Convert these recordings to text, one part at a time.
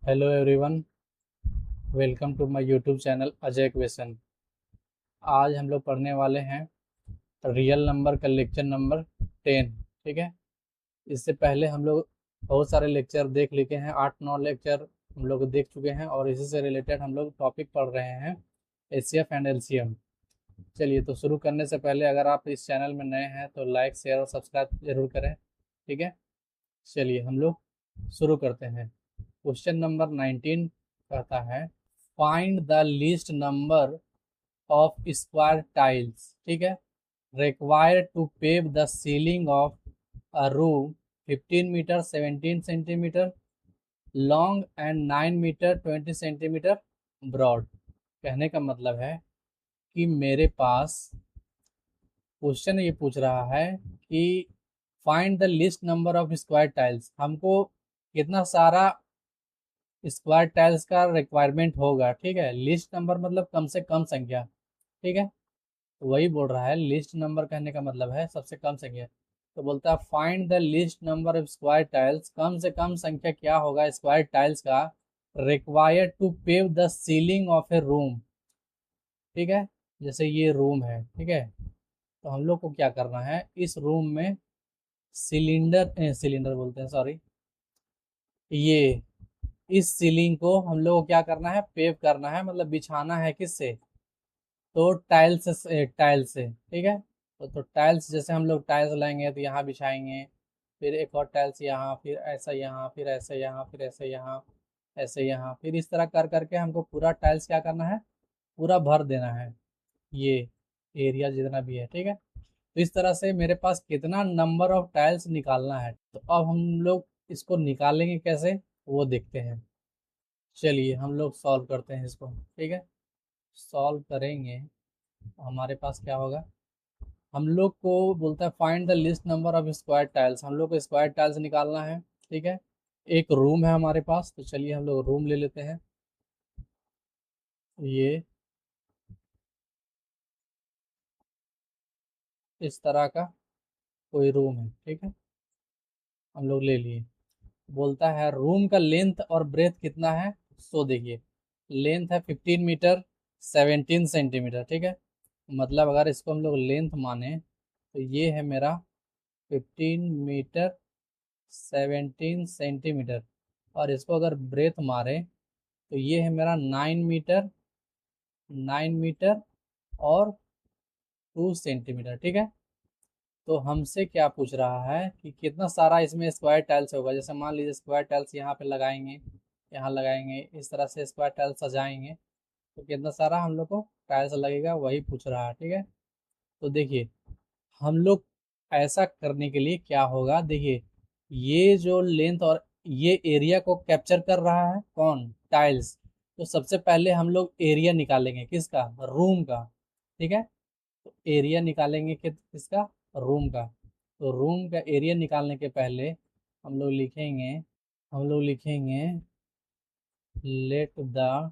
Hello everyone, welcome to my YouTube channel Ajay question. आज हम लोग पढ़ने वाले हैं रियल नंबर का लेक्चर नंबर 10। ठीक है। इससे पहले हम लोग बहुत सारे लेक्चर देख चुके हैं, 8-9 लेक्चर हम लोग देख चुके हैं और इसी से रिलेटेड हम लोग टॉपिक पढ़ रहे हैं, एचसीएफ एंड एलसीएम। चलिए, तो शुरू करने से पहले अगर आप इस चैनल में नए हैं तो लाइक शेयर और सब्सक्राइब जरूर करें। ठीक है। चलिए हम लोग शुरू करते हैं। क्वेश्चन नंबर 19 कहता है, find the least number of square tiles. ठीक है। Required to pave the ceiling of a room 15 metre 17 centimetre long and 9 metre 20 centimetre broad. कहने का मतलब है कि मेरे पास क्वेश्चन ये पूछ रहा है कि find the least number of square tiles. हमको कितना सारा स्क्वायर टाइल्स का रिक्वायरमेंट होगा। ठीक है। लिस्ट नंबर मतलब कम से कम संख्या। ठीक है। तो वही बोल रहा है, लिस्ट नंबर कहने का मतलब है सबसे कम संख्या। तो बोलता है find the least number of square tiles, कम से कम संख्या क्या होगा स्क्वायर टाइल्स का required to pave the ceiling of a room. ठीक है। जैसे ये रूम है। ठीक है। तो हम लोग को क्या करना है, इस रूम में सिलेंडर बोलते हैं, सॉरी, ये इस सीलिंग को हम लोग को क्या करना है, पेव करना है, मतलब बिछाना है। किससे? तो टाइल्स से। ठीक है। तो टाइल्स, जैसे हम लोग टाइल्स लाएंगे तो यहाँ बिछाएंगे, फिर एक और टाइल्स यहाँ, फिर ऐसा यहाँ, फिर ऐसे यहाँ, फिर ऐसे यहाँ, ऐसे यहाँ, फिर इस तरह कर करके हमको पूरा टाइल्स क्या करना है, पूरा भर देना है ये एरिया जितना भी है। ठीक है। तो इस तरह से मेरे पास कितना नंबर ऑफ टाइल्स निकालना है। तो अब हम लोग इसको निकालेंगे कैसे, वो देखते हैं। चलिए हम लोग सॉल्व करते हैं इसको। ठीक है। सॉल्व करेंगे तो हमारे पास क्या होगा, हम लोग को बोलता है find the least number of square tiles. हम लोग को स्क्वायर टाइल्स निकालना है। ठीक है। एक रूम है हमारे पास, तो चलिए हम लोग रूम ले लेते हैं। ये इस तरह का कोई रूम है। ठीक है। हम लोग ले लिए। बोलता है रूम का लेंथ और ब्रेथ कितना है। सो देखिए, लेंथ है 15 मीटर 17 सेंटीमीटर। ठीक है। मतलब अगर इसको हम लोग लेंथ माने तो ये है मेरा 15 मीटर 17 सेंटीमीटर, और इसको अगर ब्रेथ मारे तो ये है मेरा 9 मीटर और 2 सेंटीमीटर। ठीक है। तो हमसे क्या पूछ रहा है कि कितना सारा इसमें स्क्वायर टाइल्स होगा। जैसे मान लीजिए स्क्वायर टाइल्स यहाँ पे लगाएंगे, यहाँ लगाएंगे, इस तरह से स्क्वायर टाइल्स सजाएंगे तो कितना सारा हम लोग को टाइल्स लगेगा, वही पूछ रहा है। ठीक है। तो देखिए हम लोग ऐसा करने के लिए क्या होगा, देखिए ये जो लेंथ और ये एरिया को कैप्चर कर रहा है कौन, टाइल्स। तो सबसे पहले हम लोग एरिया निकालेंगे, किसका, रूम का। ठीक है। तो एरिया निकालेंगे किसका, रूम का। तो रूम का एरिया निकालने के पहले हम लोग लिखेंगे let the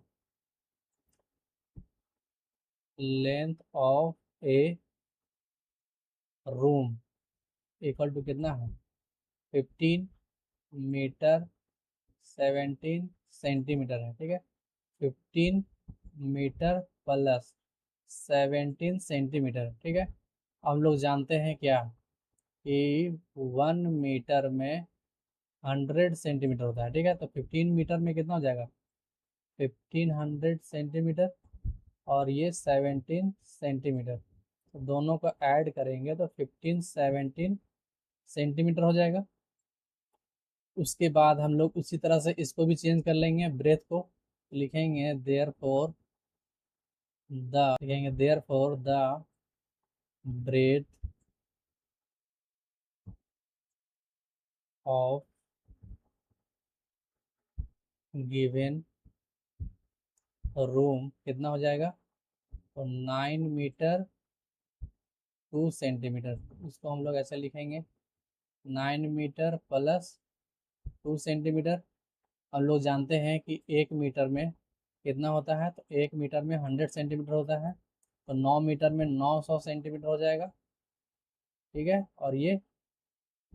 length of a room equal to कितना है, 15 मीटर 17 सेंटीमीटर है। ठीक है। 15 मीटर प्लस 17 सेंटीमीटर। ठीक है। हम लोग जानते हैं क्या कि 1 मीटर में 100 सेंटीमीटर होता है। ठीक है। तो 15 मीटर में कितना हो जाएगा, 1500 सेंटीमीटर, और ये 17 सेंटीमीटर। तो दोनों को ऐड करेंगे तो 15 17 सेंटीमीटर हो जाएगा। उसके बाद हम लोग उसी तरह से इसको भी चेंज कर लेंगे, ब्रेथ को लिखेंगे therefore the breadth of given room कितना हो जाएगा, तो 9 मीटर 2 सेंटीमीटर। इसको हम लोग ऐसे लिखेंगे 9 मीटर प्लस 2 सेंटीमीटर। हम लोग जानते हैं कि 1 मीटर में कितना होता है, तो 1 मीटर में 100 सेंटीमीटर होता है। तो 9 मीटर में 900 सेंटीमीटर हो जाएगा। ठीक है। और ये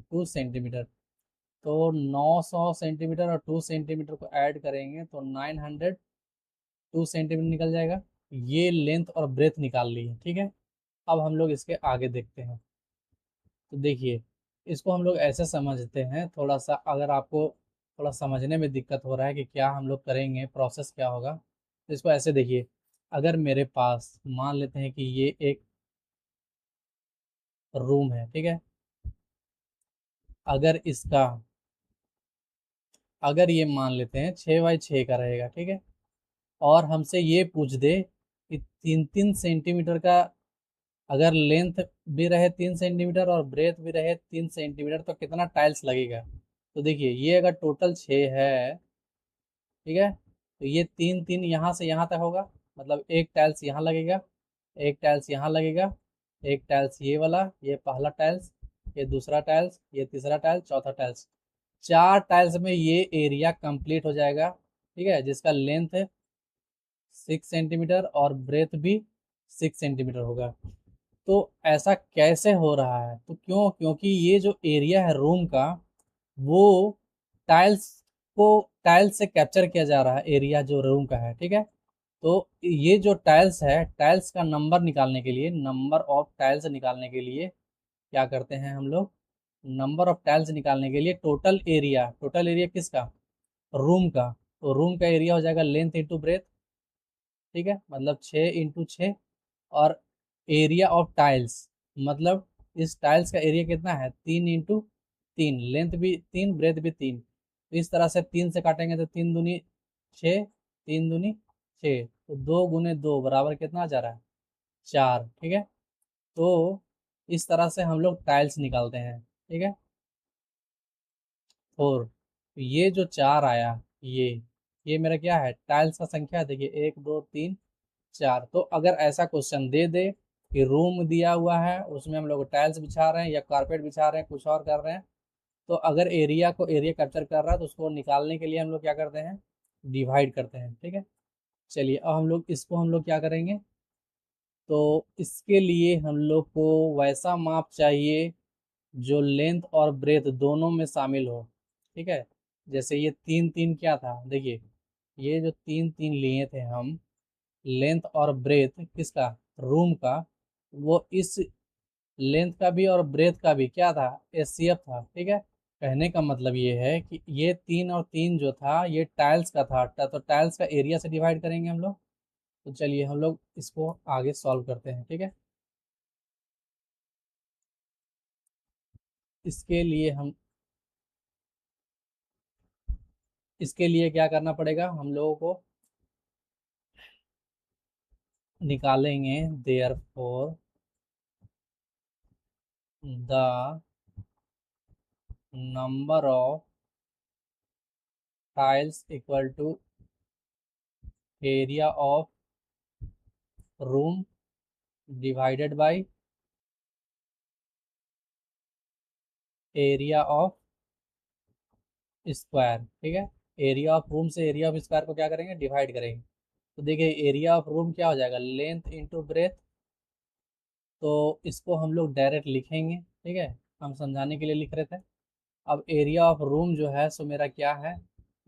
2 सेंटीमीटर। तो 900 सेंटीमीटर और 2 सेंटीमीटर को ऐड करेंगे तो 902 सेंटीमीटर निकल जाएगा। ये लेंथ और ब्रेथ निकाल ली है, ठीक है। अब हम लोग इसके आगे देखते हैं। तो देखिए, इसको हम लोग ऐसे समझते हैं, थोड़ा सा अगर आपको थोड़ा समझने में दिक्कत हो रहा है कि क्या हम लोग करेंगे, प्रोसेस क्या होगा, तो इसको ऐसे देखिए। अगर मेरे पास मान लेते हैं कि ये एक रूम है, ठीक है। अगर इसका अगर ये मान लेते हैं 6 बाई 6 का रहेगा, ठीक है। और हमसे ये पूछ दे कि 3-3 सेंटीमीटर का अगर लेंथ भी रहे 3 सेंटीमीटर और ब्रेथ भी रहे 3 सेंटीमीटर, तो कितना टाइल्स लगेगा। तो देखिए, ये अगर टोटल 6 है, ठीक है, तो ये 3-3 यहाँ से यहाँ तक होगा, मतलब एक टाइल्स यहाँ लगेगा, एक टाइल्स यहाँ लगेगा, एक टाइल्स ये वाला, ये पहला टाइल्स, ये दूसरा टाइल्स, ये तीसरा टाइल्स, चौथा टाइल्स। 4 टाइल्स में ये एरिया कंप्लीट हो जाएगा, ठीक है, जिसका लेंथ है 6 सेंटीमीटर और ब्रेथ भी 6 सेंटीमीटर होगा। तो ऐसा कैसे हो रहा है, तो क्योंकि ये जो एरिया है रूम का, वो टाइल्स को टाइल्स से कैप्चर किया जा रहा है, एरिया जो रूम का है, ठीक है। तो ये जो टाइल्स है, टाइल्स का नंबर निकालने के लिए, नंबर ऑफ टाइल्स निकालने के लिए क्या करते हैं हम लोग, नंबर ऑफ टाइल्स निकालने के लिए टोटल एरिया किसका, रूम का। तो रूम का एरिया हो जाएगा लेंथ इंटू ब्रेथ, ठीक है, मतलब 6 × 6। और एरिया ऑफ टाइल्स, मतलब इस टाइल्स का एरिया कितना है, 3 × 3, लेंथ भी 3, ब्रेथ भी 3। तो इस तरह से 3 से काटेंगे तो 3 दूनी 6, 3 दूनी 6, तो 2 × 2 बराबर कितना आ जा रहा है, 4, ठीक है। तो इस तरह से हम लोग टाइल्स निकालते हैं, ठीक है। और ये जो 4 आया, ये मेरा क्या है, टाइल्स का संख्या देखिए, 1 2 3 4। तो अगर ऐसा क्वेश्चन दे दे कि रूम दिया हुआ है, उसमें हम लोग टाइल्स बिछा रहे हैं या कारपेट बिछा रहे हैं, कुछ और कर रहे हैं, तो अगर एरिया कैप्चर कर रहा है तो उसको निकालने के लिए हम लोग क्या करते हैं, डिवाइड करते हैं, ठीक है। चलिए, अब हम लोग क्या करेंगे, तो इसके लिए हम लोग को वैसा माप चाहिए जो लेंथ और ब्रेथ दोनों में शामिल हो, ठीक है। जैसे ये 3-3 क्या था, देखिए, ये जो 3-3 लिए थे हम, लेंथ और ब्रेथ किसका, रूम का, वो इस लेंथ का भी और ब्रेथ का भी क्या था, एचसीएफ था, ठीक है। कहने का मतलब ये है कि ये 3 और 3 जो था, ये टाइल्स का था, तो टाइल्स का एरिया से डिवाइड करेंगे हम लोग। तो चलिए हम लोग इसको आगे सॉल्व करते हैं, ठीक है। इसके लिए हम इसके लिए क्या करना पड़ेगा, हम लोगों को निकालेंगे, therefore the number of tiles equal to area of room divided by area of square, ठीक है। एरिया ऑफ रूम से एरिया ऑफ स्क्वायर को क्या करेंगे, डिवाइड करेंगे। तो देखिए, एरिया ऑफ रूम क्या हो जाएगा, लेंथ इंटू ब्रेथ। तो इसको हम लोग डायरेक्ट लिखेंगे, ठीक है, हम समझाने के लिए लिख रहे थे। अब एरिया ऑफ रूम जो है सो मेरा क्या है,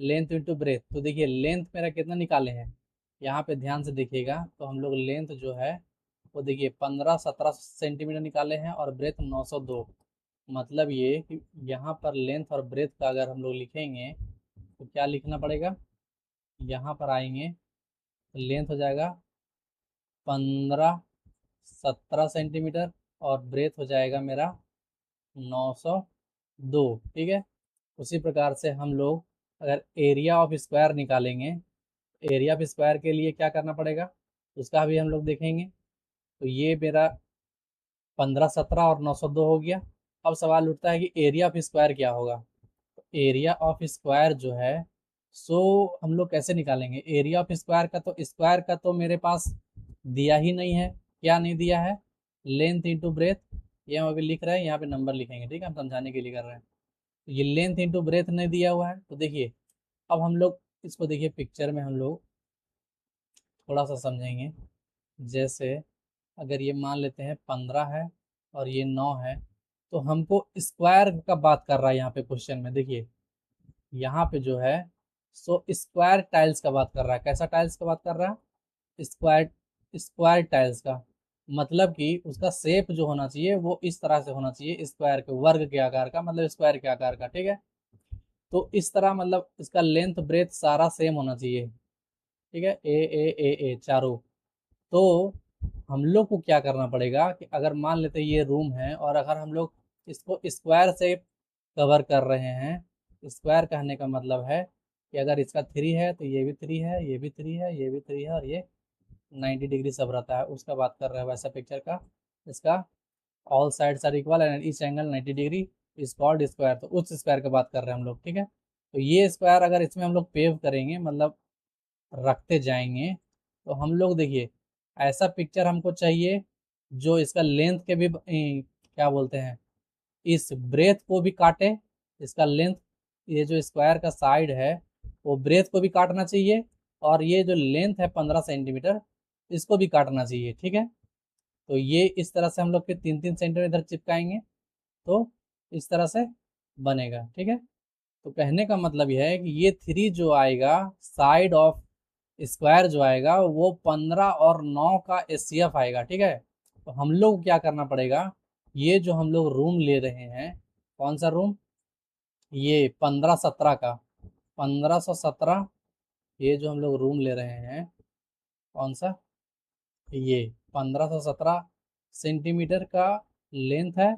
लेंथ इंटू ब्रेथ। तो देखिए, लेंथ मेरा कितना निकाले हैं, यहाँ पे ध्यान से देखिएगा, तो हम लोग लेंथ जो है वो देखिए 15-17 सेंटीमीटर निकाले हैं और ब्रेथ 902। मतलब ये कि यहाँ पर लेंथ और ब्रेथ का अगर हम लोग लिखेंगे तो क्या लिखना पड़ेगा, यहाँ पर आएंगे तो लेंथ हो जाएगा 15-17 सेंटीमीटर और ब्रेथ हो जाएगा मेरा 902, ठीक है। उसी प्रकार से हम लोग अगर एरिया ऑफ स्क्वायर निकालेंगे, एरिया ऑफ स्क्वायर के लिए क्या करना पड़ेगा, उसका भी हम लोग देखेंगे। तो ये मेरा 15-17 और 902 हो गया। अब सवाल उठता है कि एरिया ऑफ स्क्वायर क्या होगा। तो एरिया ऑफ स्क्वायर जो है सो हम लोग कैसे निकालेंगे, एरिया ऑफ स्क्वायर का, तो स्क्वायर का तो मेरे पास दिया ही नहीं है। क्या नहीं दिया है, लेंथ इंटू ब्रेथ। ये हम अभी लिख रहे हैं, यहाँ पे नंबर लिखेंगे, ठीक है, हम समझाने के लिए कर रहे हैं। तो ये लेंथ इंटू ब्रेथ नहीं दिया हुआ है। तो देखिए, अब हम लोग इसको देखिए, पिक्चर में हम लोग थोड़ा सा समझेंगे। जैसे अगर ये मान लेते हैं 15 है और ये 9 है, तो हमको स्क्वायर का बात कर रहा है यहाँ पे क्वेश्चन में। देखिए यहाँ पे जो है सो स्क्वायर टाइल्स का बात कर रहा है। कैसा टाइल्स का बात कर रहा है? स्क्वायर, स्क्वायर टाइल्स का। मतलब कि उसका शेप जो होना चाहिए वो इस तरह से होना चाहिए, स्क्वायर के, वर्ग के आकार का, मतलब स्क्वायर के आकार का, ठीक है। तो इस तरह मतलब इसका लेंथ ब्रेथ सारा सेम होना चाहिए, ठीक है, ए चारों। तो हम लोग को क्या करना पड़ेगा कि अगर मान लेते ये रूम है और अगर हम लोग इसको स्क्वायर से कवर कर रहे हैं, स्क्वायर कहने का मतलब है कि अगर इसका 3 है तो ये भी 3 है, ये भी 3 है, ये भी 3 है, और ये 90 डिग्री सब रहता है, उसका बात कर रहे हैं वैसा पिक्चर का। इसका all sides are equal and each angle 90 degree is called square. तो उस स्क्वायर की बात कर रहे हैं हम लोग, ठीक है। तो ये स्क्वायर अगर इसमें हम लोग पेव करेंगे, मतलब रखते जाएंगे, तो हम लोग देखिए ऐसा पिक्चर हमको चाहिए जो इसका लेंथ के भी क्या बोलते हैं, इस ब्रेथ को भी काटे। इसका लेंथ, ये जो स्क्वायर का साइड है वो ब्रेथ को भी काटना चाहिए, और ये जो लेंथ है 15 सेंटीमीटर इसको भी काटना चाहिए, ठीक है। तो ये इस तरह से हम लोग के 3-3 सेंटीमीटर इधर चिपकाएंगे तो इस तरह से बनेगा, ठीक है। तो कहने का मतलब यह है कि ये 3 जो आएगा साइड ऑफ स्क्वायर जो आएगा वो 15 और 9 का एचसीएफ आएगा, ठीक है। तो हम लोग को क्या करना पड़ेगा, ये जो हम लोग रूम ले रहे हैं, कौन सा रूम, ये 1517 का, 1517, ये जो हम लोग रूम ले रहे हैं, कौन सा, ये 1517 सेंटीमीटर का लेंथ है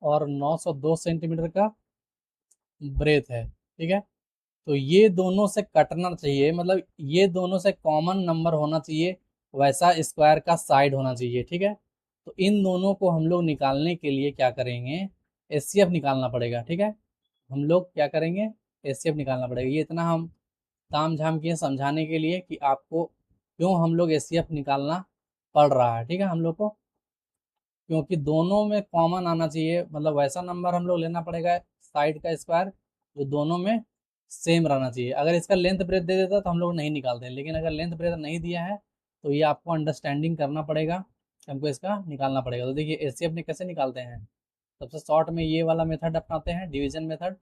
और 902 सेंटीमीटर का ब्रेथ है, ठीक है। तो ये दोनों से कटना चाहिए, मतलब ये दोनों से कॉमन नंबर होना चाहिए, वैसा स्क्वायर का साइड होना चाहिए, ठीक है। तो इन दोनों को हम लोग निकालने के लिए क्या करेंगे, एचसीएफ निकालना पड़ेगा, ठीक है। हम लोग क्या करेंगे, एचसीएफ निकालना पड़ेगा। ये इतना हम ताम झाम किए समझाने के लिए कि आपको क्यों हम लोग एचसीएफ निकालना पड़ रहा है, ठीक है हम लोग को। क्योंकि दोनों में कॉमन आना चाहिए, मतलब वैसा नंबर हम लोग लेना पड़ेगा साइड का स्क्वायर जो दोनों में सेम रहना चाहिए। अगर इसका लेंथ ब्रेथ दे देता तो हम लोग नहीं निकालते, लेकिन अगर लेंथ ब्रेथ नहीं दिया है तो ये आपको अंडरस्टैंडिंग करना पड़ेगा, हमको इसका निकालना पड़ेगा। तो देखिए एचसीएफ ने कैसे निकालते हैं, सबसे शॉर्ट में ये वाला मेथड अपनाते हैं, डिवीजन मेथड।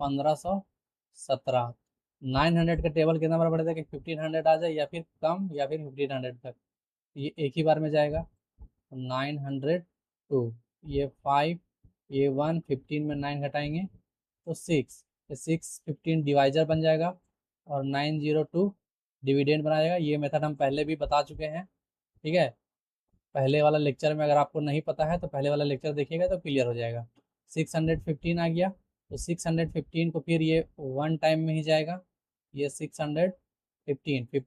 1517, 900 का टेबल कितना बार बढ़ेगा कि 1500 आ जाए, या फिर कम, या फिर 1500 तक, ये एक ही बार में जाएगा। 902, ये 5, ये 1, 15 में 9 घटाएंगे तो 6, ये 6, 15 डिवाइजर बन जाएगा, और 902 डिविडेंड बना जाएगा। ये मेथड हम पहले भी बता चुके हैं, ठीक है। पहले वाला लेक्चर में अगर आपको नहीं पता है तो पहले वाला लेक्चर देखिएगा तो क्लियर हो जाएगा। 615 आ गया, तो 615 को फिर ये 1 टाइम में ही जाएगा, ये 615, फिर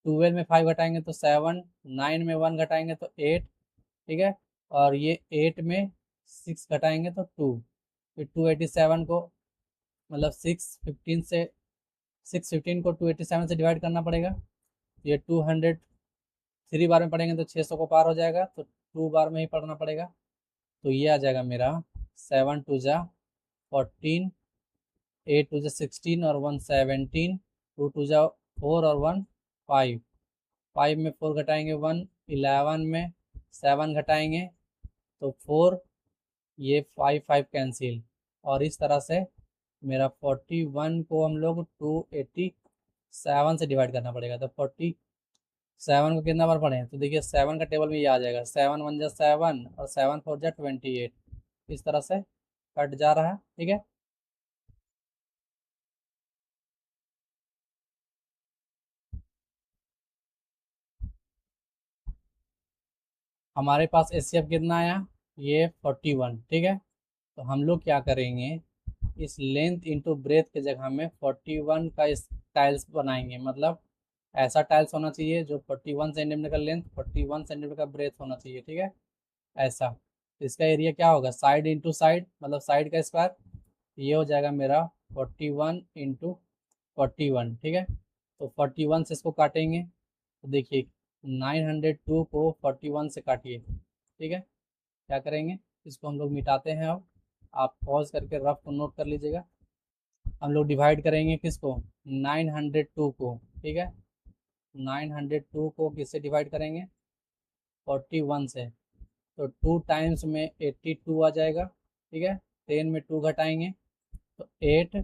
12 में 5 घटाएंगे तो 7, 9 में 1 घटाएंगे तो 8, ठीक है। और ये 8 में 6 घटाएंगे तो 2, फिर 287 को, मतलब 615 को 287 से डिवाइड करना पड़ेगा। ये 200 3 बार में पढ़ेंगे तो 600 को पार हो जाएगा, तो 2 बार में ही पढ़ना पड़ेगा। तो ये आ जाएगा मेरा 7 2 जा 14, 8 2 जा 16 और 1 17, 2 2 जा 4 और 1 5, 5 में 4 घटाएंगे 1, 11 में 7 घटाएंगे तो 4, ये 5 5 कैंसिल, और इस तरह से मेरा 41 को हम लोग 287 से डिवाइड करना पड़ेगा। तो 47 को कितना बार पढ़े, तो देखिए 7 का टेबल में ये आ जाएगा, 7 1 जा 7 और 7 4 जा 28, इस तरह से कट जा रहा है, ठीक है। हमारे पास एचसीएफ कितना आया, ये 41, ठीक है। तो हम लोग क्या करेंगे, इस लेंथ इंटू ब्रेथ के जगह में 41 का इस टाइल्स बनाएंगे, मतलब ऐसा टाइल्स होना चाहिए जो 41 सेंटीमीटर का लेंथ, 41 सेंटीमीटर का ब्रेथ होना चाहिए, ठीक है, ऐसा। तो इसका एरिया क्या होगा, साइड इंटू साइड, मतलब साइड का स्क्वायर, ये हो जाएगा मेरा 41 इंटू 41, ठीक है। तो 41 से इसको काटेंगे तो देखिए 902 को 41 से काटिए, ठीक है। क्या करेंगे, इसको हम लोग मिटाते हैं। अब आप पॉज करके रफ को नोट कर लीजिएगा। हम लोग डिवाइड करेंगे किसको, 902 को, ठीक है। 902 को किससे डिवाइड करेंगे, 41 से, तो 2 टाइम्स में 82 आ जाएगा, ठीक है। 10 में 2 घटाएंगे तो 8,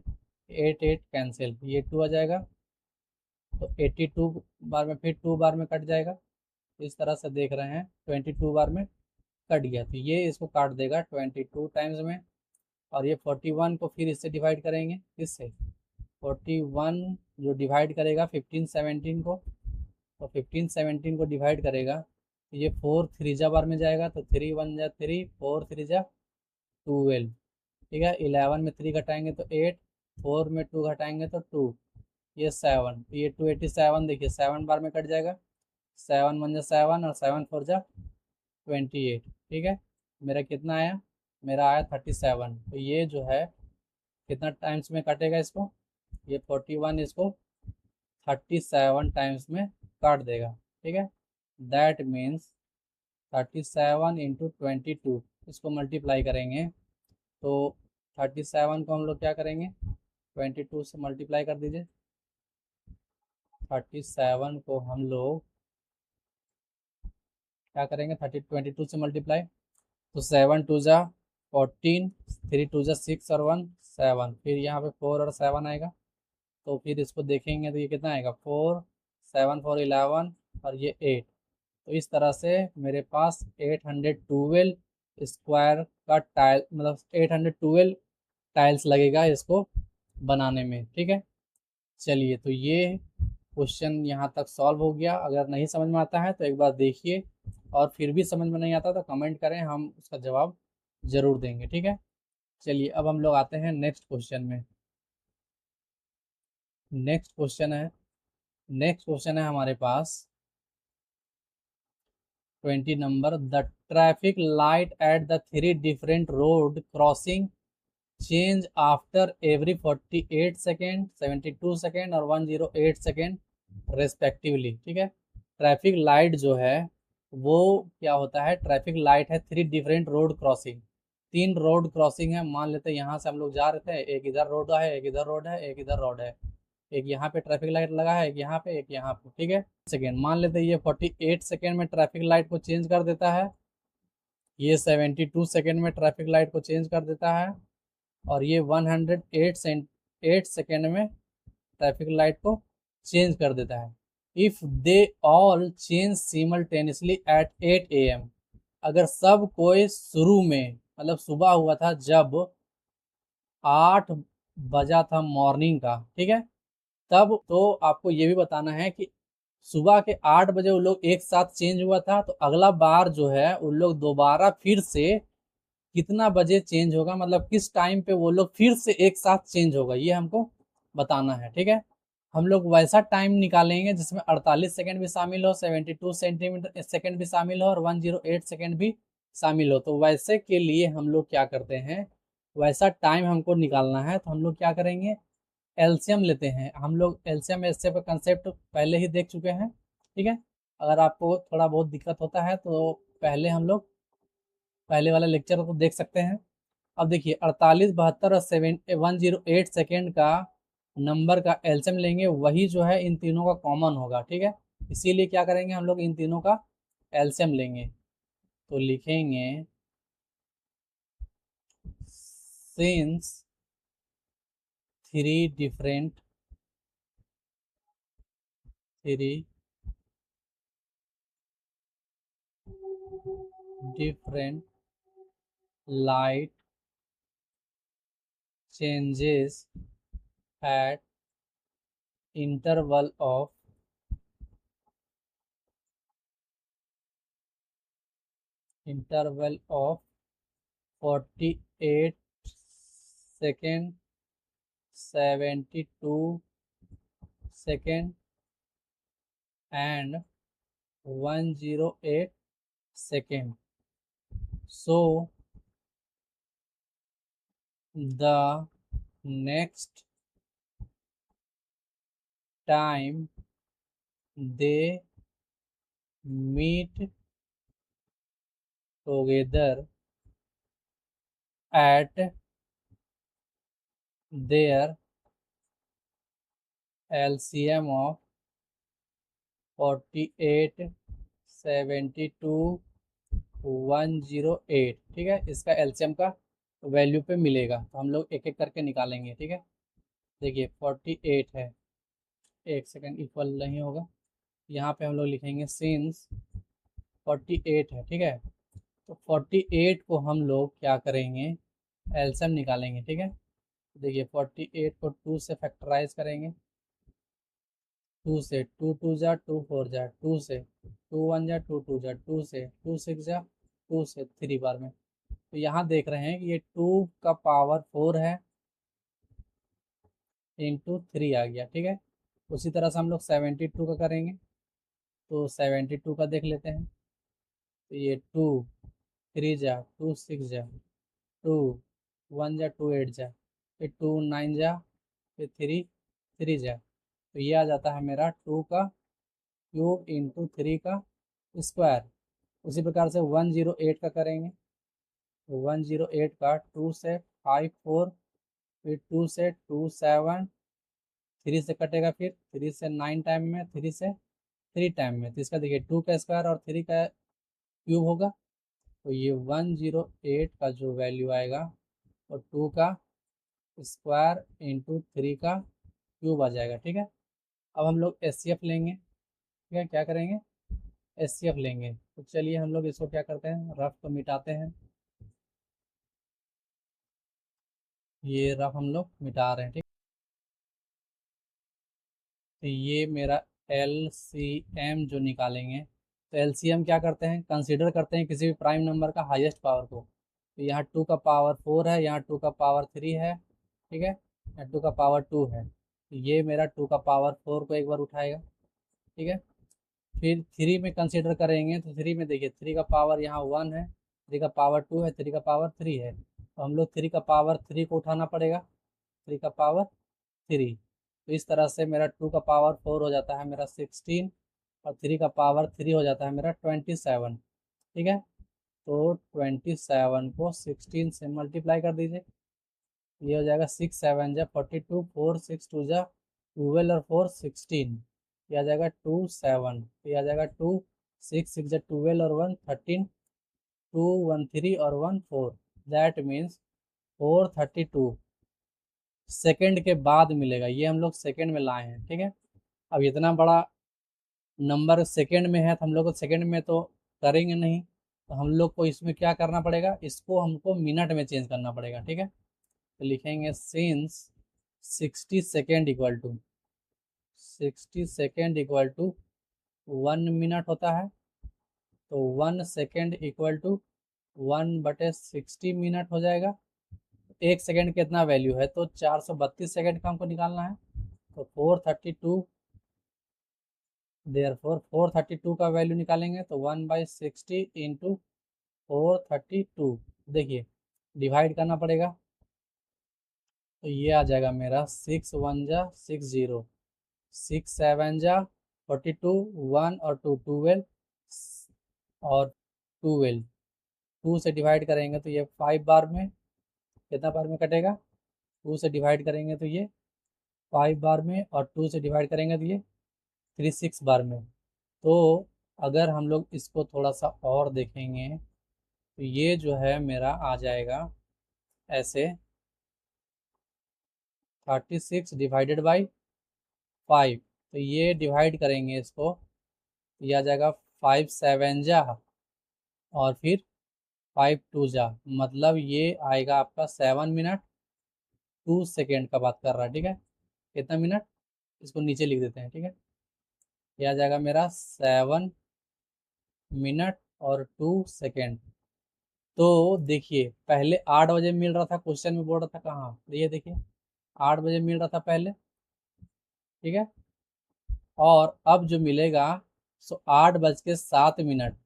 8 8 कैंसिल, ये 2 आ जाएगा, तो 82 बार में फिर 2 बार में कट जाएगा। इस तरह से देख रहे हैं 22 बार में कट गया, तो ये इसको काट देगा 22 टाइम्स में। और ये 41 को फिर इससे डिवाइड करेंगे, किससे, 41 जो डिवाइड करेगा 15 17 को, तो 15 17 को डिवाइड करेगा तो ये 4 3 जा बार में जाएगा, तो 3 1 जा 3, 4 3 जा 12, ठीक है। 11 में 3 घटाएंगे तो 8, 4 में 2 घटाएंगे तो 2, ये 7, तो ये 287 देखिए 7 बार में कट जाएगा, 7 1 जा 7 और 7 4 जा 28, ठीक है। मेरा कितना आया, मेरा आया 37। तो ये जो है कितना टाइम्स में कटेगा इसको, ये 41 इसको 37 टाइम्स में काट देगा, ठीक है। दैट मीन्स 37 इंटू 22, इसको मल्टीप्लाई करेंगे तो 37 को हम लोग क्या करेंगे, 22 से मल्टीप्लाई कर दीजिए। 37 को हम लोग क्या करेंगे, 22 से मल्टीप्लाई, तो 7 2 जा 14, 3 2 जा 6 और 1 7, फिर यहाँ पे 4 और 7 आएगा, तो फिर इसको देखेंगे तो ये कितना आएगा, 4 7 4 11 और ये 8। तो इस तरह से मेरे पास 812 स्क्वायर का टाइल, मतलब 812 टाइल्स लगेगा इसको बनाने में, ठीक है। चलिए, तो ये क्वेश्चन यहाँ तक सॉल्व हो गया। अगर नहीं समझ में आता है तो एक बार देखिए, और फिर भी समझ में नहीं आता तो कमेंट करें, हम उसका जवाब ज़रूर देंगे, ठीक है। चलिए, अब हम लोग आते हैं नेक्स्ट क्वेश्चन में। नेक्स्ट क्वेश्चन है हमारे पास 20 number. The traffic light at the 3 different road crossing change after every 48 second, 72 second और 108 सेकेंड रेस्पेक्टिवली, ठीक है। ट्रैफिक लाइट जो है वो क्या होता है, ट्रैफिक लाइट है 3 different road crossing, 3 road crossing है। मान लेते हैं यहाँ से हम लोग जा रहे थे, एक इधर रोड है, एक इधर रोड है, एक इधर रोड है, एक यहाँ पे ट्रैफिक लाइट लगा है, एक यहाँ पे, एक यहाँ पे, ठीक है। सेकेंड मान लेते हैं ये 48 सेकेंड में ट्रैफिक लाइट को चेंज कर देता है, ये 72 सेकेंड में ट्रैफिक लाइट को चेंज कर देता है, और ये 108 सेकेंड में ट्रैफिक लाइट को चेंज कर देता है। If they all change simultaneously at 8 AM, अगर सब कोई शुरू में, मतलब सुबह हुआ था जब 8 बजा था मॉर्निंग का, ठीक है, तब तो आपको ये भी बताना है कि सुबह के 8 बजे उन लोग एक साथ चेंज हुआ था, तो अगला बार जो है उन लोग दोबारा फिर से कितना बजे चेंज होगा, मतलब किस टाइम पे वो लोग फिर से एक साथ चेंज होगा, ये हमको बताना है, ठीक है। हम लोग वैसा टाइम निकालेंगे जिसमें 48 सेकंड भी शामिल हो, 72 सेंटीमीटर सेकंड भी शामिल हो और 108 सेकंड भी शामिल हो। तो वैसे के लिए हम लोग क्या करते हैं, वैसा टाइम हमको निकालना है, तो हम लोग क्या करेंगे, एलसीएम लेते हैं। हम लोग एलसीएम एससे का कंसेप्ट पहले ही देख चुके हैं, ठीक है। अगर आपको थोड़ा बहुत दिक्कत होता है तो पहले हम लोग पहले वाला लेक्चर को देख सकते हैं। अब देखिए 48 72 और 108 सेकेंड का नंबर का एलसीएम लेंगे, वही जो है इन तीनों का कॉमन होगा, ठीक है। इसीलिए क्या करेंगे, हम लोग इन तीनों का एलसीएम लेंगे, तो लिखेंगे since 3 different light changes at interval of 48 second, 72 second and 108 second. So the next time they meet together at their LCM of 48 72 108, ठीक है। इसका एलसीएम का वैल्यू पे मिलेगा। तो हम लोग एक एक करके निकालेंगे, ठीक है। देखिए 48 है, एक सेकेंड, इक्वल नहीं होगा, यहाँ पे हम लोग लिखेंगे सिंस 48 है, ठीक है। तो 48 को हम लोग क्या करेंगे, एलसीएम निकालेंगे, ठीक है। देखिए 48 को 2 से फैक्टराइज करेंगे, 2 से, 2 2 जा 2 4 जा, 2 से 2 1 जा 2 2 जा, 2 से 2 6 जा, 2 से 3 बार में। तो यहाँ देख रहे हैं कि ये 2 का पावर 4 है इंटू 3 आ गया, ठीक है। उसी तरह से हम लोग 72 का करेंगे, तो 72 का देख लेते हैं। तो ये 2 3 जा 2 6 जा, 2 1 जा 2 8 जा, फिर 2 9 जा, फिर 3 3 जा। तो ये आ जाता है मेरा 2 का क्यूब इंटू 3 का स्क्वायर। उसी प्रकार से 108 का करेंगे, तो 108 का 2 से 5 4, फिर 2 से 2 7, 3 से कटेगा, फिर 3 से 9 टाइम में, 3 से 3 टाइम में। तो इसका देखिए 2 का स्क्वायर और 3 का क्यूब होगा। तो ये 108 का जो वैल्यू आएगा और 2 का स्क्वायर इंटू 3 का क्यूब आ जाएगा, ठीक है। अब हम लोग एचसीएफ लेंगे, ठीक है। क्या करेंगे, एचसीएफ लेंगे। तो चलिए हम लोग इसको क्या करते हैं, रफ को मिटाते हैं। ये रफ हम लोग मिटा रहे हैं, ठीक। तो ये मेरा एलसीएम जो निकालेंगे, तो एलसीएम क्या करते हैं, कंसीडर करते हैं किसी भी प्राइम नंबर का हाईएस्ट पावर को। तो यहाँ 2 का पावर 4 है, यहाँ 2 का पावर 3 है, ठीक है, यहाँ 2 का पावर 2 है। तो ये मेरा 2 का पावर 4 को एक बार उठाएगा, ठीक है। फिर 3 में कंसीडर करेंगे, तो 3 में देखिए 3 का पावर यहाँ 1 है, 3 का पावर 2 है, 3 का पावर 3 है। तो हम लोग 3 का पावर 3 को उठाना पड़ेगा, 3 का पावर 3। तो इस तरह से मेरा 2 का पावर 4 हो जाता है मेरा 16, और 3 का पावर 3 हो जाता है मेरा 27, ठीक है। तो 27 को 16 से मल्टीप्लाई कर दीजिए, ये हो जाएगा 6 7 जा 42, 4 6 2 जा 12 और 4 16, ये आ जाएगा 2 7, ये आ जाएगा 2 6 6 जा 12 और 1 13, 2 1 3 और 1 4। दैट मीन्स 432 सेकेंड के बाद मिलेगा। ये हम लोग सेकेंड में लाए हैं, ठीक है। अब इतना बड़ा नंबर सेकेंड में है, तो हम लोग को सेकेंड में तो करेंगे नहीं, तो हम लोग को इसमें क्या करना पड़ेगा, इसको हमको मिनट में चेंज करना पड़ेगा, ठीक है। तो लिखेंगे since 60 second equal to 60 second equal to 1 minute होता है। तो 1 सेकेंड इक्वल टू 1/60 मिनट हो जाएगा। एक सेकेंड कितना वैल्यू है, तो 432 सेकेंड का हमको निकालना है। तो 432, देयरफॉर 432 का वैल्यू निकालेंगे, तो 1/60 इंटू 432, देखिए डिवाइड करना पड़ेगा। तो ये आ जाएगा मेरा 6 1 जा 60, 6 7 जा 42, 1 और 2 12, और 12, 2 से डिवाइड करेंगे तो ये 5 बार में, कितना बार में कटेगा, 2 से डिवाइड करेंगे तो ये 5 बार में, और 2 से डिवाइड करेंगे तो ये 36 बार में। तो अगर हम लोग इसको थोड़ा सा और देखेंगे, तो ये जो है मेरा आ जाएगा ऐसे 36 डिवाइडेड बाई 5। तो ये डिवाइड करेंगे इसको, तो ये आ जाएगा 5 7 जा, और फिर 5 2 जा, मतलब ये आएगा आपका 7 मिनट 2 सेकेंड का बात कर रहा है, ठीक है। कितना मिनट, इसको नीचे लिख देते हैं, ठीक है। ये आ जाएगा मेरा 7 मिनट और 2 सेकेंड। तो देखिए पहले 8 बजे मिल रहा था, क्वेश्चन में बोल रहा था कहाँ, तो ये देखिए 8 बजे मिल रहा था पहले, ठीक है। और अब जो मिलेगा सो 8:07।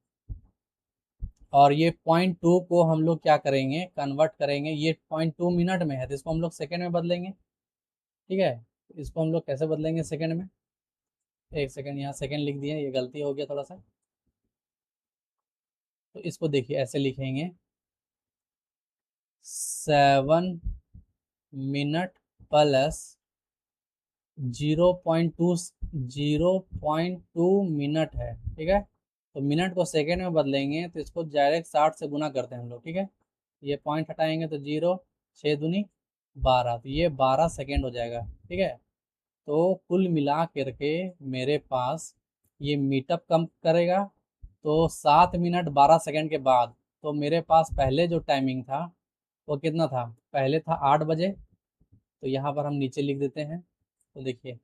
और ये 0.2 को हम लोग क्या करेंगे, कन्वर्ट करेंगे, ये 0.2 मिनट में है, तो इसको हम लोग सेकेंड में बदलेंगे, ठीक है। इसको हम लोग कैसे बदलेंगे सेकेंड में, एक सेकेंड, यहाँ सेकेंड लिख दिए, ये गलती हो गया थोड़ा सा। तो इसको देखिए ऐसे लिखेंगे, 7 मिनट प्लस 0.2 मिनट है, ठीक है। तो मिनट को सेकेंड में बदलेंगे, तो इसको डायरेक्ट 60 से गुना करते हैं हम लोग, ठीक है। ये पॉइंट हटाएंगे तो 0, 6 दूनी 12, तो ये 12 सेकेंड हो जाएगा। ठीक है, तो कुल मिला करके मेरे पास ये मीटअप कम करेगा तो 7 मिनट 12 सेकेंड के बाद, तो मेरे पास पहले जो टाइमिंग था वो कितना था, पहले था 8 बजे। तो यहाँ पर हम नीचे लिख देते हैं। तो देखिए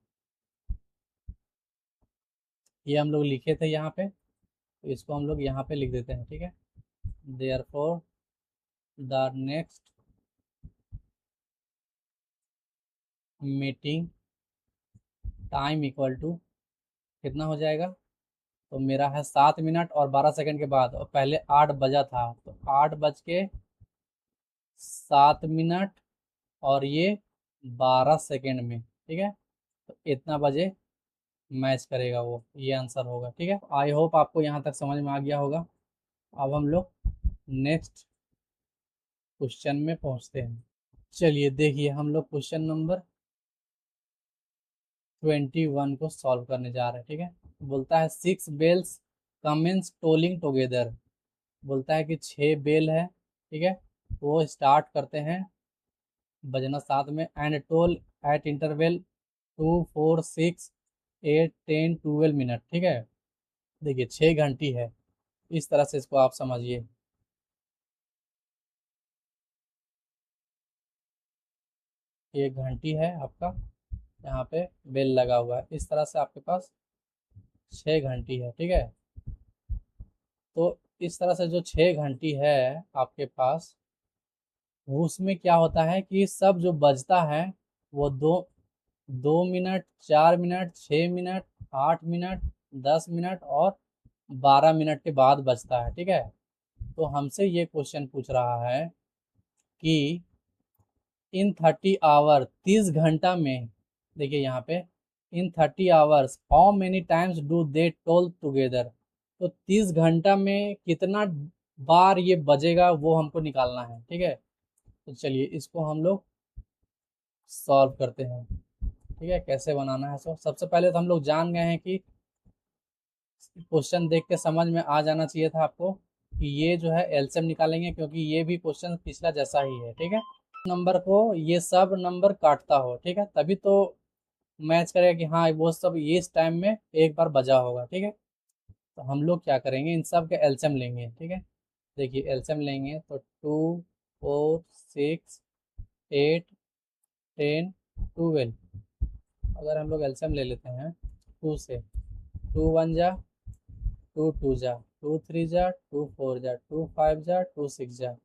ये हम लोग लिखे थे यहाँ पे, तो इसको हम लोग यहाँ पे लिख देते हैं। ठीक है, therefore the next meeting time equal to कितना हो जाएगा, तो मेरा है 7 मिनट और 12 सेकंड के बाद, और पहले 8 बजा था तो 8 बज के 7 मिनट और ये 12 सेकंड में। ठीक है, तो इतना बजे मैच करेगा वो, ये आंसर होगा। ठीक है, आई होप आपको यहाँ तक समझ में आ गया होगा। अब हम लोग नेक्स्ट क्वेश्चन में पहुँचते हैं। चलिए देखिए, हम लोग क्वेश्चन नंबर 21 को सॉल्व करने जा रहे हैं। ठीक है, बोलता है 6 बेल्स कमेंस टोलिंग टुगेदर। बोलता है कि 6 बेल है, ठीक है, वो स्टार्ट करते हैं बजना साथ में, and told eight interval 2, 4, 6, 8, 10, 12 minute. ठीक है, देखिए 6 घंटी है, इस तरह से इसको आप समझिए। एक घंटी है आपका, यहाँ पे बेल लगा हुआ है, इस तरह से आपके पास 6 घंटी है। ठीक है, तो इस तरह से जो 6 घंटी है आपके पास, वो उसमें क्या होता है कि सब जो बजता है वो 2 minute, 4 minute, 6 minute, 8 minute, 10 minute और 12 मिनट के बाद बजता है। ठीक है, तो हमसे ये क्वेश्चन पूछ रहा है कि इन 30 आवर 30 घंटा में, देखिए यहाँ पे, इन 30 hours how many times do they toll together. तो 30 घंटा में कितना बार ये बजेगा वो हमको निकालना है। ठीक है, तो चलिए इसको हम लोग सॉल्व करते हैं। ठीक है, कैसे बनाना है। सबसे पहले तो हम लोग जान गए हैं कि क्वेश्चन देख के समझ में आ जाना चाहिए था आपको कि ये जो है एलसीएम निकालेंगे, क्योंकि ये भी क्वेश्चन पिछला जैसा ही है। ठीक है, नंबर को ये सब नंबर काटता हो, ठीक है, तभी तो मैच करेगा कि हाँ वो सब ये इस टाइम में एक बार बजा होगा। ठीक है, तो हम लोग क्या करेंगे, इन सब के एलसीएम लेंगे। ठीक है, देखिए एलसीएम लेंगे तो 2, 4, 6, 8, 10, 12। अगर हम लोग एलसीएम ले लेते हैं 2 से, 2 1 जा, 2 2 जा, 2 3 जा, 2 4 जा, 2 5 जा, 2 6 जा।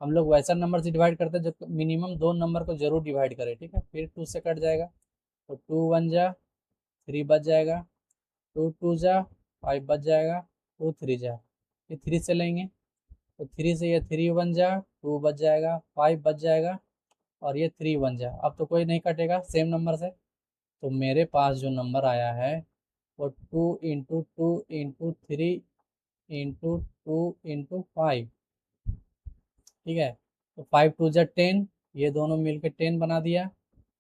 हम लोग वैसा नंबर से डिवाइड करते हैं जो मिनिमम 2 नंबर को जरूर डिवाइड करे। ठीक है, फिर 2 से कट जाएगा तो 2 1 जा, 3 बच जाएगा, 2 2 जा, 5 बच जाएगा, 2 3 जा, फिर 3 से लेंगे तो 3 से ये 3 1 जा, 2 बच जाएगा, 5 बच जाएगा, और ये 3 1 जा। अब तो कोई नहीं कटेगा सेम नंबर से, तो मेरे पास जो नंबर आया है वो 2 × 2 × 3 × 2 × 5। ठीक है, तो 5 2 जा 10, ये दोनों मिलकर 10 बना दिया,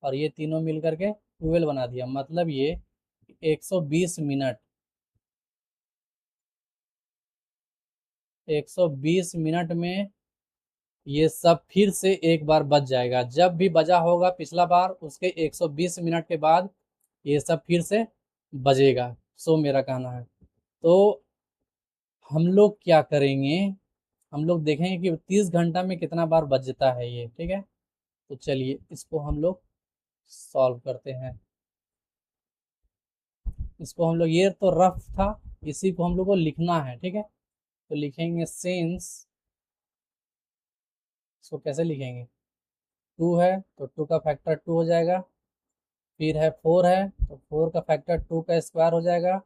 और ये तीनों मिल करके 12 बना दिया। मतलब ये 120 मिनट, 120 मिनट में ये सब फिर से एक बार बज जाएगा। जब भी बजा होगा पिछला बार, उसके 120 मिनट के बाद ये सब फिर से बजेगा। सो मेरा कहना है, तो हम लोग क्या करेंगे, हम लोग देखेंगे कि 30 घंटा में कितना बार बजता है ये। ठीक है, तो चलिए इसको हम लोग सॉल्व करते हैं। इसको हम लोग, ये तो रफ था, इसी को हम लोग को लिखना है। ठीक है, तो लिखेंगे सिंस, इसको कैसे लिखेंगे, 2 है तो 2 का फैक्टर 2 हो जाएगा, फिर है 4 है तो 4 का फैक्टर 2 का स्क्वायर हो जाएगा,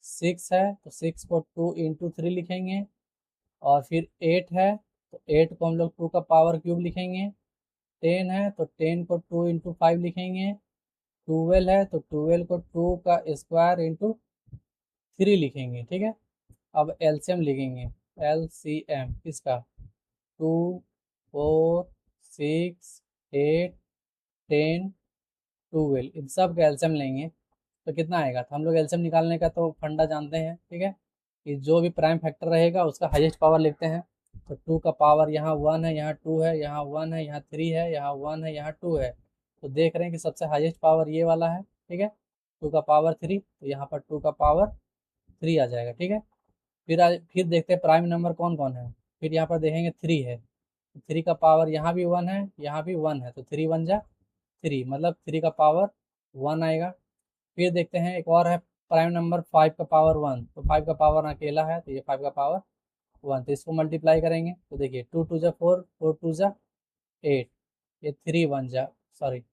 6 है तो 6 को 2 × 3 लिखेंगे, और फिर 8 है तो 8 को हम लोग 2 का पावर क्यूब लिखेंगे, 10 है तो 10 को 2 × 5 लिखेंगे, 12 है तो 12 को 2 का स्क्वायर इंटू 3 लिखेंगे। ठीक है, अब एलसीएम लिखेंगे, एलसीएम इसका 2, 4, 6, 8, 10, 12, इन सब का एलसीएम लेंगे तो कितना आएगा। तो हम लोग एलसीएम निकालने का तो फंडा जानते हैं। ठीक है, कि जो भी प्राइम फैक्टर रहेगा उसका हाईएस्ट पावर लिखते हैं। तो 2 का पावर यहाँ 1 है, यहाँ 2 है, यहाँ 1 है, यहाँ 3 है, यहाँ 1 है, यहाँ 2 है। तो देख रहे हैं कि सबसे हाईएस्ट पावर ये वाला है, ठीक है, 2 का पावर 3, तो यहाँ पर 2 का पावर 3 आ जाएगा, ठीक है। फिर देखते हैं प्राइम नंबर कौन कौन है। फिर यहाँ पर देखेंगे 3 है, 3 का पावर यहाँ भी 1 है, यहाँ भी 1 है, तो 3 1 जा 3, मतलब 3 का पावर 1 आएगा। फिर देखते हैं एक और है प्राइम नंबर 5 का पावर 1, तो 5 का पावर अकेला है, तो ये 5 का पावर 1, तो इसको मल्टीप्लाई करेंगे तो देखिए 2 2 जा 4, 4 2 जा 8, ये 3 1 जा सॉरी,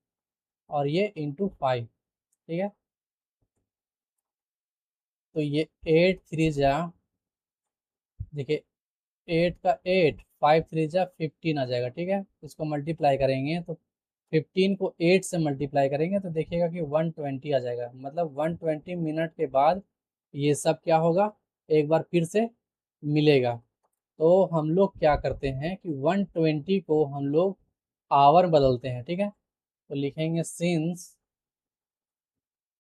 और ये इंटू 5, ठीक है। तो ये 8 3 जा, देखिए 8 का 8, 5 3 जा 15 आ जाएगा, ठीक है। इसको मल्टीप्लाई करेंगे तो 15 को 8 से मल्टीप्लाई करेंगे तो देखिएगा कि 120 आ जाएगा, मतलब 120 मिनट के बाद ये सब क्या होगा, एक बार फिर से मिलेगा। तो हम लोग क्या करते हैं कि 120 को हम लोग आवर बदलते हैं, ठीक है। तो लिखेंगे since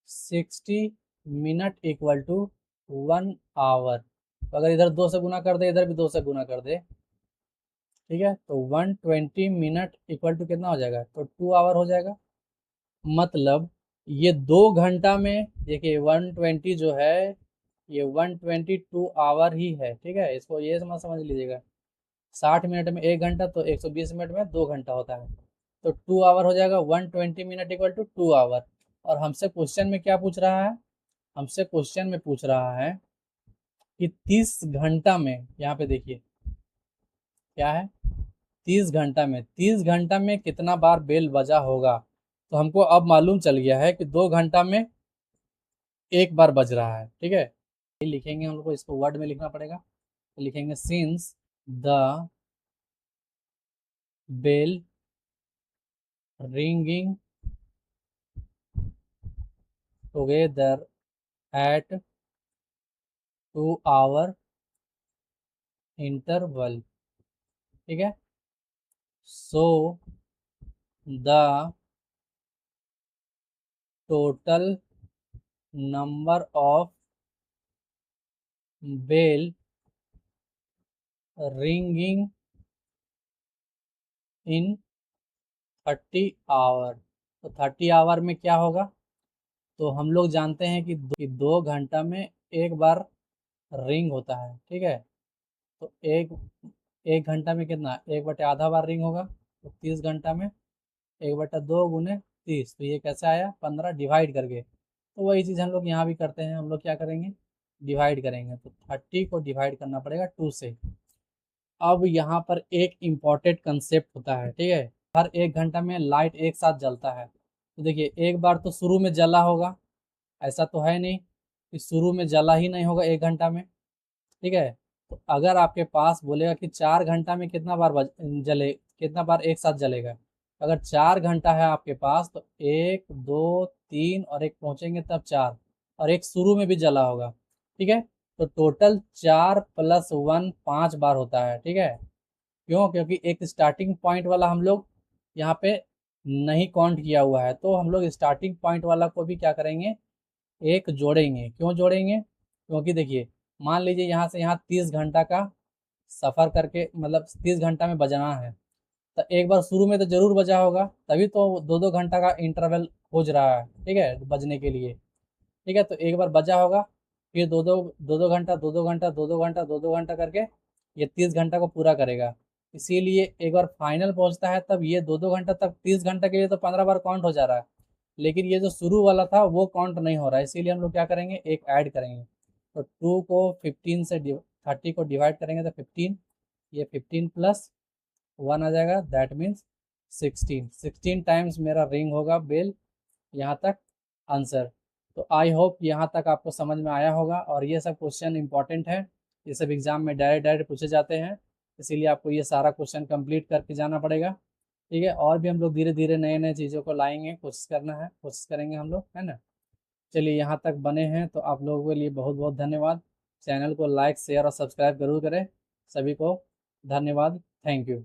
60 minute equal to 1 hour, तो अगर इधर 2 से गुना कर दे, इधर भी 2 से गुना कर दे, ठीक है, तो 120 मिनट इक्वल टू कितना हो जाएगा, तो 2 आवर हो जाएगा। मतलब ये 2 घंटा में, देखिए 120 जो है ये 122 आवर ही है, ठीक है। इसको ये समझ लीजिएगा, 60 मिनट में 1 घंटा, तो 120 मिनट में 2 घंटा होता है, तो 2 आवर हो जाएगा। 120 मिनट इक्वल टू 2 आवर। और हमसे क्वेश्चन में क्या पूछ रहा है, हमसे क्वेश्चन में पूछ रहा है कि 30 घंटा में, यहाँ पे देखिए क्या है, 30 घंटा में, 30 घंटा में कितना बार बेल बजा होगा। तो हमको अब मालूम चल गया है कि 2 घंटा में एक बार बज रहा है, ठीक है। ये लिखेंगे हम लोग को, इसको वर्ड में लिखना पड़ेगा, तो लिखेंगे since the bell ringing together at 2 hour interval, ठीक है। So the total number of bell ringing in 30 hour, तो 30 आवर में क्या होगा, तो हम लोग जानते हैं कि 2 घंटा में एक बार रिंग होता है, ठीक है। तो एक घंटा में कितना, 1/आधा बार रिंग होगा, तो 30 घंटा में 1/2 गुने 30, तो ये कैसे आया 15 डिवाइड करके। तो वही चीज़ हम लोग यहाँ भी करते हैं, हम लोग क्या करेंगे, डिवाइड करेंगे, तो 30 को डिवाइड करना पड़ेगा 2 से। अब यहाँ पर एक इम्पॉर्टेंट कंसेप्ट होता है, ठीक है। हर 1 घंटा में लाइट एक साथ जलता है, तो देखिए एक बार तो शुरू में जला होगा, ऐसा तो है नहीं कि शुरू में जला ही नहीं होगा 1 घंटा में, ठीक है। तो अगर आपके पास बोलेगा कि 4 घंटा में कितना बार जले, कितना बार एक साथ जलेगा, अगर 4 घंटा है आपके पास तो 1 2 3 और एक पहुंचेंगे तब 4, और एक शुरू में भी जला होगा, ठीक है। तो टोटल 4 + 1 5 बार होता है, ठीक है। क्यों, क्योंकि एक स्टार्टिंग पॉइंट वाला हम लोग यहाँ पे नहीं काउंट किया हुआ है, तो हम लोग स्टार्टिंग पॉइंट वाला को भी क्या करेंगे, एक जोड़ेंगे। क्यों जोड़ेंगे, क्योंकि देखिए मान लीजिए यहाँ से यहाँ 30 घंटा का सफ़र करके, मतलब 30 घंटा में बजना है, तो एक बार शुरू में तो जरूर बजा होगा, तभी तो 2-2 घंटा का इंटरवल खोज रहा है, ठीक है, बजने के लिए, ठीक है। तो एक बार बजा होगा, फिर 2-2 घंटा 2-2 घंटा 2-2 घंटा 2-2 घंटा करके ये 30 घंटा को पूरा करेगा। इसीलिए एक बार फाइनल पहुंचता है तब ये 2-2 घंटा तक, 30 घंटा के लिए तो 15 बार काउंट हो जा रहा है, लेकिन ये जो शुरू वाला था वो काउंट नहीं हो रहा है, इसीलिए हम लोग क्या करेंगे, एक ऐड करेंगे। तो 2 को 15 से 30 को डिवाइड करेंगे तो 15, ये 15 + 1 आ जाएगा, दैट मीन्स 16 टाइम्स मेरा रिंग होगा बेल। यहाँ तक आंसर। तो आई होप यहाँ तक आपको समझ में आया होगा, और ये सब क्वेश्चन इंपॉर्टेंट है, ये सब एग्जाम में डायरेक्ट पूछे जाते हैं, इसीलिए आपको ये सारा क्वेश्चन कंप्लीट करके जाना पड़ेगा, ठीक है। और भी हम लोग धीरे धीरे नए नए चीज़ों को लाएंगे, कोशिश करना है, कोशिश करेंगे हम लोग, है ना। चलिए यहाँ तक बने हैं तो आप लोगों के लिए बहुत बहुत धन्यवाद। चैनल को लाइक शेयर और सब्सक्राइब जरूर करें। सभी को धन्यवाद, थैंक यू।